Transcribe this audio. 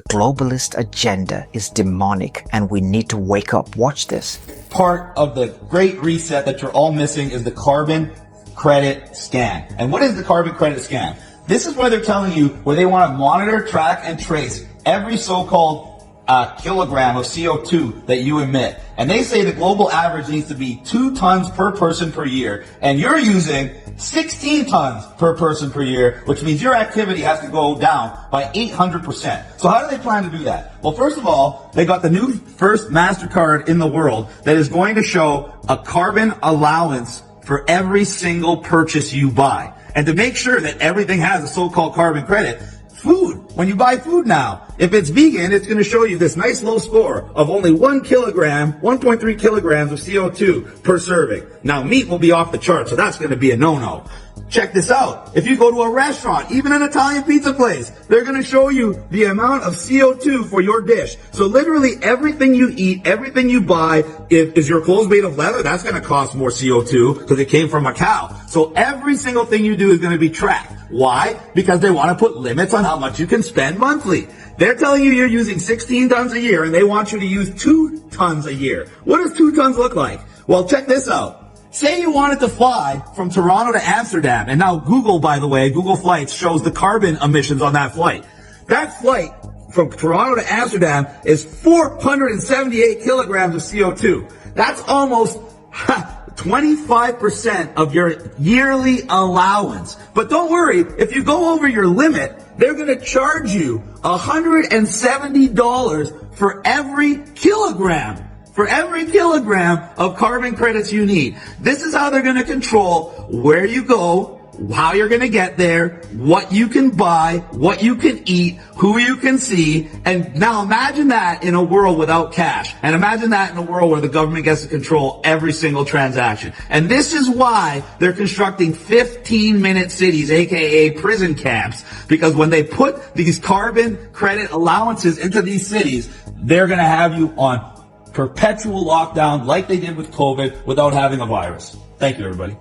Globalist agenda is demonic and we need to wake up. Watch this. Part of the great reset that you're all missing is the carbon credit scam. And what is the carbon credit scam? This is where they're telling you where they want to monitor, track, and trace every so-called kilogram of CO2 that you emit. And they say the global average needs to be 2 tons per person per year. And you're using 16 tons per person per year, which means your activity has to go down by 800%. So how do they plan to do that? Well, first of all, they got the new first MasterCard in the world that is going to show a carbon allowance for every single purchase you buy. And to make sure that everything has a so-called carbon credit, food, when you buy food now, if it's vegan, it's going to show you this nice low score of only 1 kilogram, 1.3 kilograms of CO2 per serving. Now, meat will be off the chart, so that's going to be a no-no. Check this out. If you go to a restaurant, even an Italian pizza place, they're going to show you the amount of CO2 for your dish. So literally everything you eat, everything you buy, is your clothes made of leather? That's going to cost more CO2 because it came from a cow. So every single thing you do is going to be tracked. Why? Because they want to put limits on how much you can spend monthly. They're telling you you're using 16 tons a year and they want you to use 2 tons a year. What does 2 tons look like? Well, check this out. Say you wanted to fly from Toronto to Amsterdam, and now Google, by the way, Google Flights shows the carbon emissions on that flight. That flight from Toronto to Amsterdam is 478 kilograms of CO2. That's almost 25% of your yearly allowance. But don't worry, if you go over your limit, they're going to charge you $170 for every kilogram. For every kilogram of carbon credits you need. This is how they're going to control where you go, how you're going to get there, what you can buy, what you can eat, who you can see. And now imagine that in a world without cash. And imagine that in a world where the government gets to control every single transaction. And this is why they're constructing 15-minute cities, aka prison camps. Because when they put these carbon credit allowances into these cities, they're going to have you on perpetual lockdown like they did with COVID without having a virus. Thank you, everybody.